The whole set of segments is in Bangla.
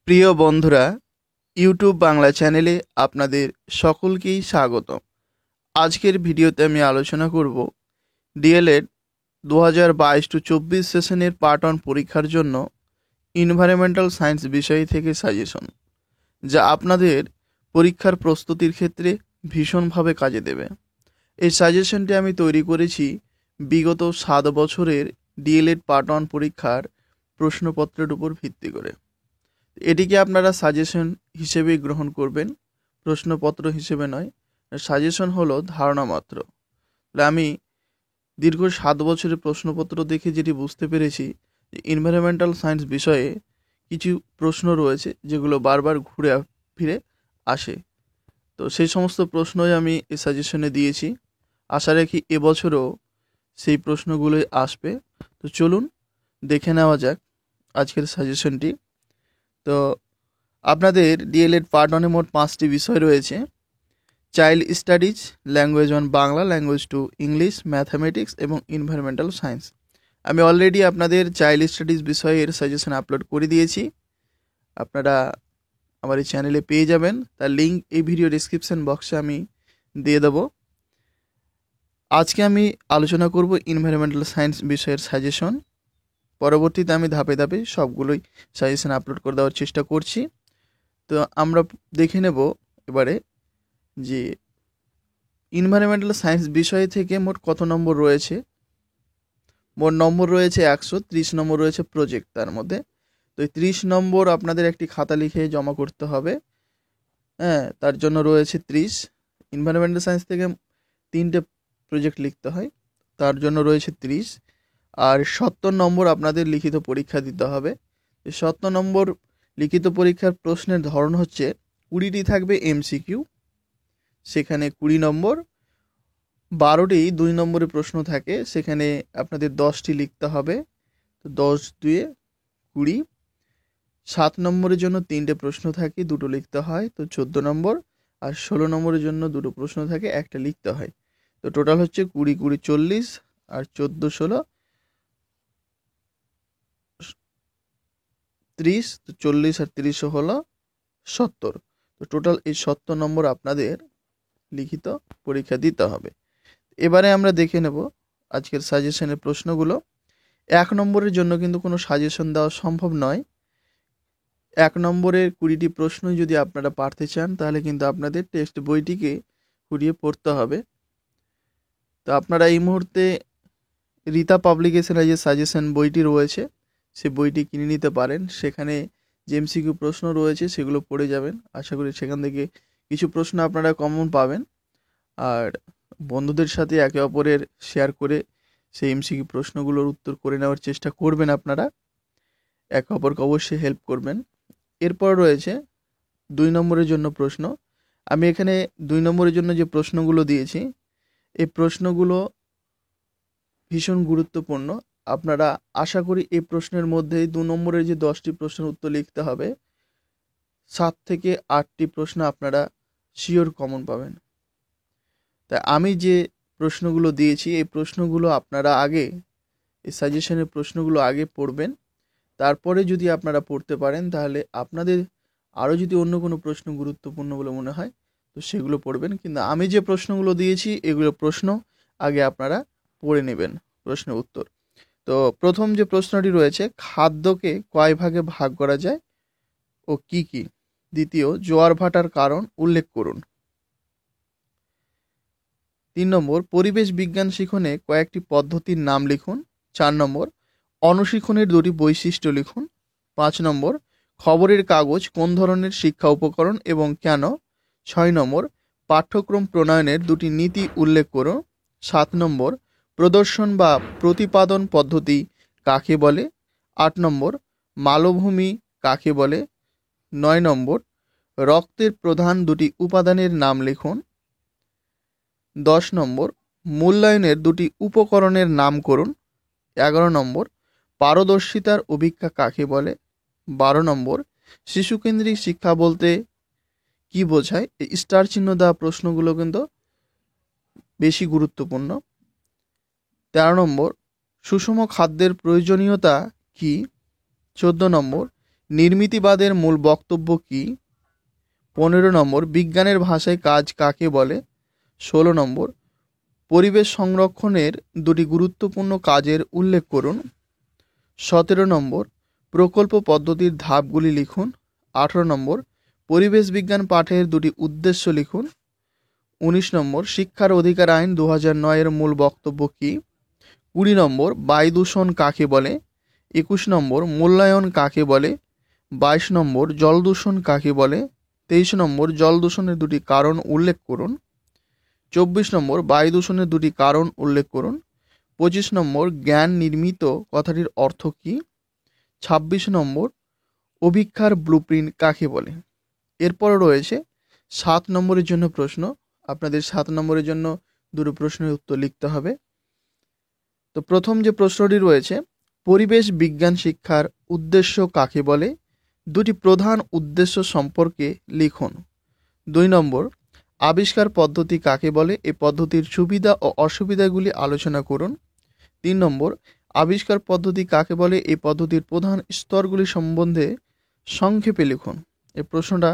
প্রিয় বন্ধুরা, ইউটিউব বাংলা চ্যানেলে আপনাদের সকলকেই স্বাগত। আজকের ভিডিওতে আমি আলোচনা করব ডিএলএড 2022-24 সেশনের পার্ট 1 পরীক্ষার জন্য এনভায়রনমেন্টাল সায়েন্স বিষয় থেকে সাজেশন, যা আপনাদের পরীক্ষার প্রস্তুতির ক্ষেত্রে ভীষণভাবে কাজে দেবে। এই সাজেশনটি আমি তৈরি করেছি বিগত 7 বছরের ডিএলএড পার্ট 1 পরীক্ষার প্রশ্নপত্রের উপর ভিত্তি করে। এটিকে আপনারা সাজেশন হিসেবেই গ্রহণ করবেন, প্রশ্নপত্র হিসেবে নয়। সাজেশন হলো ধারণা মাত্র। আমি দীর্ঘ 7 বছরের প্রশ্নপত্র দেখে যেটি বুঝতে পেরেছি যে এনভায়রনমেন্টাল সায়েন্স বিষয়ে কিছু প্রশ্ন রয়েছে যেগুলো বারবার ঘুরে ফিরে আসে। তো সেই সমস্ত প্রশ্নই আমি এই সাজেশনে দিয়েছি। আশা রাখি এবছরও সেই প্রশ্নগুলোই আসবে। তো চলুন দেখে নেওয়া যাক আজকের সাজেশনটি। তো আপনাদের ডিএলএড পার্ট 1-এ মোট 5টি বিষয় রয়েছে: child studies, language 1 Bangla, language 2 English, mathematics এবং এনভায়রনমেন্টাল সায়েন্স। আমি অলরেডি আপনাদের চাইল্ড স্টাডিজ বিষয়ের সাজেশন আপলোড করে দিয়েছি, আপনারা আমার এই চ্যানেলে পেয়ে যাবেন। তার লিঙ্ক এই ভিডিও ডিসক্রিপশন বক্সে আমি দিয়ে দেবো। আজকে আমি আলোচনা করব এনভায়রনমেন্টাল সায়েন্স বিষয়ের সাজেশন। পরবর্তীতে আমি ধাপে ধাপে সবগুলোই সাজেশন আপলোড করে দেওয়ার চেষ্টা করছি। তো আমরা দেখে নেব এবারে যে এনভায়রনমেন্টাল সায়েন্স বিষয় থেকে মোট কত নম্বর রয়েছে। মোট নম্বর রয়েছে 130 নম্বর রয়েছে প্রজেক্ট তার মধ্যে। তো এই 30 নম্বর আপনাদের একটি খাতা লিখে জমা করতে হবে। তার জন্য রয়েছে 30। এনভায়রনমেন্টাল সায়েন্স থেকে 3টে প্রজেক্ট লিখতে হয়, তার জন্য রয়েছে 30। আর 70 নম্বর আপনাদের লিখিত পরীক্ষা দিতে হবে। 70 নম্বর লিখিত পরীক্ষার প্রশ্নের ধরন হচ্ছে 20টি থাকবে এমসিকিউ, সেখানে 20 নম্বর। 12টি 2 নম্বরের প্রশ্ন থাকে, সেখানে আপনাদের 10টি লিখতে হবে। তো 10 2 20। 7 নম্বরের জন্য 3টে প্রশ্ন থাকে, 2টো লিখতে হয়, তো 14 নম্বর। আর 16 নম্বরের জন্য 2টো প্রশ্ন থাকে, একটা লিখতে হয়। তো টোটাল হচ্ছে 20 20 40 আর 14 16 30। তো 40 আর 30 হলো 70। তো টোটাল এই 70 নম্বর আপনাদের লিখিত পরীক্ষা দিতে হবে। এবারে আমরা দেখে নেব আজকের সাজেশনের প্রশ্নগুলো। 1 নম্বরের জন্য কিন্তু কোনো সাজেশন দেওয়া সম্ভব নয়। 1 নম্বরের 20টি প্রশ্নই যদি আপনারা পারতে চান তাহলে কিন্তু আপনাদের টেক্সট বইটিকে ঘুরিয়ে পড়তে হবে। তো আপনারা এই মুহূর্তে রীতা পাবলিকেশনের যে সাজেশন বইটি রয়েছে সে বইটি কিনে নিতে পারেন। সেখানে যে এমসিকিউ প্রশ্ন রয়েছে সেগুলো পড়ে যাবেন। আশা করি সেখান থেকে কিছু প্রশ্ন আপনারা কমন পাবেন। আর বন্ধুদের সাথে একে অপরের শেয়ার করে সেই এমসিকিউ প্রশ্নগুলোর উত্তর করে নেওয়ার চেষ্টা করবেন। আপনারা একে অপরকে অবশ্যই হেল্প করবেন। এরপর রয়েছে 2 নম্বরের জন্য প্রশ্ন। আমি এখানে 2 নম্বরের জন্য যে প্রশ্নগুলো দিয়েছি এই প্রশ্নগুলো ভীষণ গুরুত্বপূর্ণ। আপনারা আশা করি এই প্রশ্নের মধ্যেই 2 নম্বরের যে 10টি প্রশ্নের উত্তর লিখতে হবে 7 থেকে 8টি প্রশ্ন আপনারা শিওর কমন পাবেন। তাই আমি যে প্রশ্নগুলো দিয়েছি এই প্রশ্নগুলো আপনারা আগে, এই সাজেশনের প্রশ্নগুলো আগে পড়বেন। তারপরে যদি আপনারা পড়তে পারেন তাহলে আপনাদের আরও যদি অন্য কোনো প্রশ্ন গুরুত্বপূর্ণ বলে মনে হয় তো সেগুলো পড়বেন। কিন্তু আমি যে প্রশ্নগুলো দিয়েছি এগুলো প্রশ্ন আগে আপনারা পড়ে নেবেন প্রশ্নের উত্তর। তো প্রথম যে প্রশ্নটি রয়েছে, খাদ্যকে কয় ভাগে ভাগ করা যায় ও কি কি? দ্বিতীয়, জোয়ার ভাটার কারণ উল্লেখ করুন। 3 নম্বর, পরিবেশ বিজ্ঞান শিখনে কয়েকটি পদ্ধতির নাম লিখুন। 4 নম্বর, অনুশিক্ষণের 2টি বৈশিষ্ট্য লিখুন। 5 নম্বর, খবরের কাগজ কোন ধরনের শিক্ষা উপকরণ এবং কেন? 6 নম্বর, পাঠ্যক্রম প্রণয়নের 2টি নীতি উল্লেখ করুন। 7 নম্বর, প্রদর্শন বা প্রতিপাদন পদ্ধতি কাকে বলে? 8 নম্বর, মালভূমি কাকে বলে? 9 নম্বর, রক্তের প্রধান 2টি উপাদানের নাম লিখুন। 10 নম্বর, মূল্যায়নের 2টি উপকরণের নাম করুন। 11 নম্বর, পারদর্শিতার অভিজ্ঞতা কাকে বলে? 12 নম্বর, শিশুকেন্দ্রিক শিক্ষা বলতে কি বোঝায়? এই স্টার চিহ্ন দেওয়া প্রশ্নগুলো কিন্তু বেশি গুরুত্বপূর্ণ। 13 নম্বর, সুষম খাদ্যের প্রয়োজনীয়তা কি? 14 নম্বর, নির্মিতিবাদের মূল বক্তব্য কি? 15 নম্বর, বিজ্ঞানের ভাষায় কাজ কাকে বলে? 16 নম্বর, পরিবেশ সংরক্ষণের দুটি গুরুত্বপূর্ণ কাজের উল্লেখ করুন। 17 নম্বর, প্রকল্প পদ্ধতির ধাপগুলি লিখুন। 18 নম্বর, পরিবেশ বিজ্ঞান পাঠের দুটি উদ্দেশ্য লিখুন। 19 নম্বর, শিক্ষার অধিকার আইন 2009 এর মূল বক্তব্য কি? 20 নম্বর, বায়ু দূষণ কাকে বলে? 21 নম্বর, মূল্যায়ন কাকে বলে? 22 নম্বর, জল দূষণ কাকে বলে? 23 নম্বর, জল দূষণের দুটি কারণ উল্লেখ করুন। 24 নম্বর, বায়ু দূষণের দুটি কারণ উল্লেখ করুন। 25 নম্বর, জ্ঞান নির্মিত কথাটির অর্থ কি? 26 নম্বর, অভিক্ষার ব্লুপ্রিন্ট কাকে বলে? এরপর রয়েছে 7 নম্বরের জন্য প্রশ্ন। আপনাদের 7 নম্বরের জন্য দুটো প্রশ্নের উত্তর লিখতে হবে। তো প্রথম যে প্রশ্নটি রয়েছে, পরিবেশ বিজ্ঞান শিক্ষার উদ্দেশ্য কাকে বলে? দুটি প্রধান উদ্দেশ্য সম্পর্কে লিখুন। 2 নম্বর, আবিষ্কার পদ্ধতি কাকে বলে? এই পদ্ধতির সুবিধা ও অসুবিধাগুলি আলোচনা করুন। 3 নম্বর, আবিষ্কার পদ্ধতি কাকে বলে? এই পদ্ধতির প্রধান স্তরগুলি সম্বন্ধে সংক্ষেপে লিখুন। এই প্রশ্নটা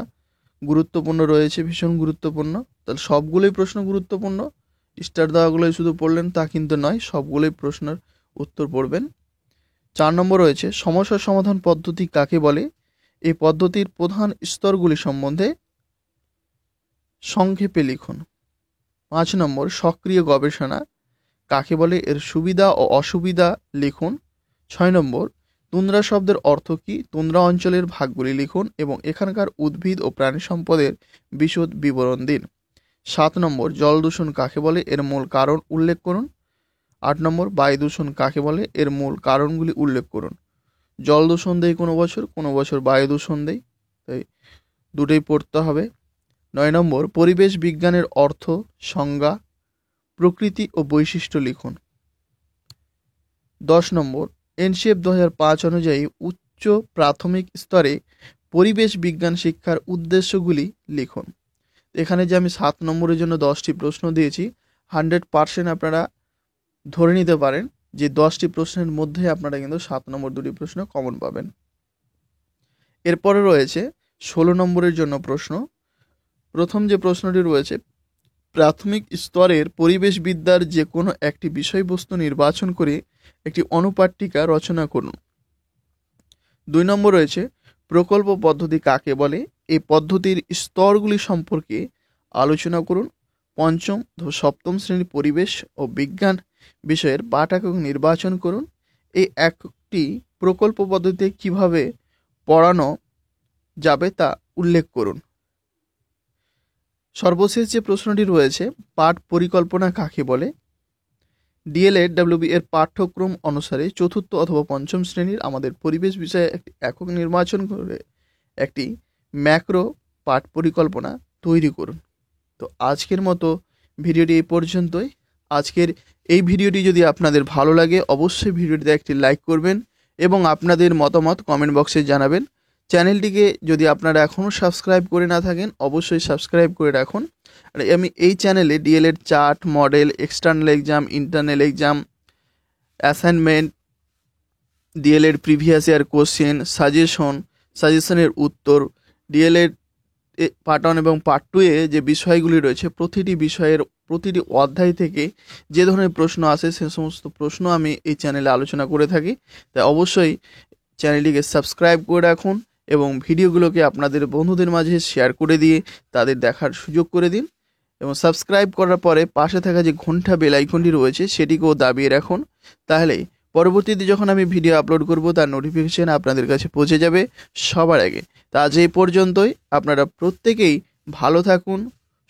গুরুত্বপূর্ণ রয়েছে, ভীষণ গুরুত্বপূর্ণ। তাহলে সবগুলোই প্রশ্ন গুরুত্বপূর্ণ, স্টার দেওয়াগুলোই শুধু পড়লেন তা কিন্তু নয়, সবগুলোই প্রশ্নের উত্তর পড়বেন। 4 নম্বর রয়েছে, সমস্যা সমাধান পদ্ধতি কাকে বলে? এই পদ্ধতির প্রধান স্তরগুলি সম্বন্ধে সংক্ষেপে লিখুন। 5 নম্বর, সক্রিয় গবেষণা কাকে বলে? এর সুবিধা ও অসুবিধা লিখুন। 6 নম্বর, তুন্দ্রা শব্দের অর্থ কী? তুন্দ্রা অঞ্চলের ভাগগুলি লিখুন এবং এখানকার উদ্ভিদ ও প্রাণী সম্পদের বিশদ বিবরণ দিন। 7 নম্বর, জল দূষণ কাকে বলে? এর মূল কারণ উল্লেখ করুন। 8 নম্বর, বায়ু দূষণ কাকে বলে? এর মূল কারণগুলি উল্লেখ করুন। জল দূষণ দেয় কোনো বছর বায়ু দূষণ দেয়, তাই দুটোই পড়তে হবে। 9 নম্বর, পরিবেশ বিজ্ঞানের অর্থ, সংজ্ঞা, প্রকৃতি ও বৈশিষ্ট্য লিখুন। 10 নম্বর, এনসিএফ 2005 অনুযায়ী উচ্চ প্রাথমিক স্তরে পরিবেশ বিজ্ঞান শিক্ষার উদ্দেশ্যগুলি লিখুন। এখানে যে আমি 7 নম্বরের জন্য 10টি প্রশ্ন দিয়েছি, 100% আপনারা ধরে নিতে পারেন যে 10টি প্রশ্নের মধ্যে আপনারা কিন্তু 7 নম্বর দুটি প্রশ্ন কমন পাবেন। এরপরে রয়েছে 16 নম্বরের জন্য প্রশ্ন। প্রথম যে প্রশ্নটি রয়েছে, প্রাথমিক স্তরের পরিবেশবিদ্যার যে কোনো একটি বিষয়বস্তু নির্বাচন করে একটি অনুপাট্টিকা রচনা করুন। 2 নম্বর রয়েছে, প্রকল্প পদ্ধতি কাকে বলে? এই পদ্ধতির স্তরগুলি সম্পর্কে আলোচনা করুন। পঞ্চম ও সপ্তম শ্রেণীর পরিবেশ ও বিজ্ঞান বিষয়ের পাঠ একক নির্বাচন করুন। এই একটি প্রকল্প পদ্ধতিতে কিভাবে পড়ানো যাবে তা উল্লেখ করুন। সর্বশেষ যে প্রশ্নটি রয়েছে, পাঠ পরিকল্পনা কাকে বলে? ডিএলএড ডাব্লিউবি এর পাঠ্যক্রম অনুসারে চতুর্থ অথবা পঞ্চম শ্রেণীর আমাদের পরিবেশ বিষয়ে একটি একক নির্বাচন করে একটি ম্যাক্রো পাঠ পরিকল্পনা তৈরি করুন। তো আজকের মতো ভিডিওটি এই পর্যন্তই। আজকের এই ভিডিওটি যদি আপনাদের ভালো লাগে অবশ্যই ভিডিওটিতে একটি লাইক করবেন এবং আপনাদের মতামত কমেন্ট বক্সে জানাবেন। চ্যানেলটিকে যদি আপনারা এখনও সাবস্ক্রাইব করে না থাকেন অবশ্যই সাবস্ক্রাইব করে রাখুন। আর আমি এই চ্যানেলে DElEd chart, model, external exam, internal exam, assignment, DElEd previous year question, সাজেশনের উত্তর, ডিএলএড পার্ট 1 এবং পার্ট 2 এ যে বিষয়গুলি রয়েছে প্রতিটি বিষয়ের প্রতিটি অধ্যায় থেকে যে ধরনের প্রশ্ন আসে সে সমস্ত প্রশ্ন আমি এই চ্যানেলে আলোচনা করে থাকি। তাই অবশ্যই চ্যানেলটিকে সাবস্ক্রাইব করে রাখুন এবং ভিডিওগুলোকে আপনাদের বন্ধুদের মাঝে শেয়ার করে দিয়ে তাদের দেখার সুযোগ করে দিন এবং সাবস্ক্রাইব করার পরে পাশে থাকা যে ঘন্টা বেল আইকনটি রয়েছে সেটিকেও দাবিয়ে রাখুন। তাহলে পরবর্তীতে যখন আমি ভিডিও আপলোড করব তার নোটিফিকেশন আপনাদের কাছে পৌঁছে যাবে সবার আগে। তা আজ এই পর্যন্তই। আপনারা প্রত্যেকেই ভালো থাকুন,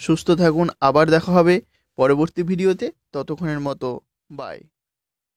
সুস্থ থাকুন। আবার দেখা হবে পরবর্তী ভিডিওতে। ততক্ষণের মতো বাই।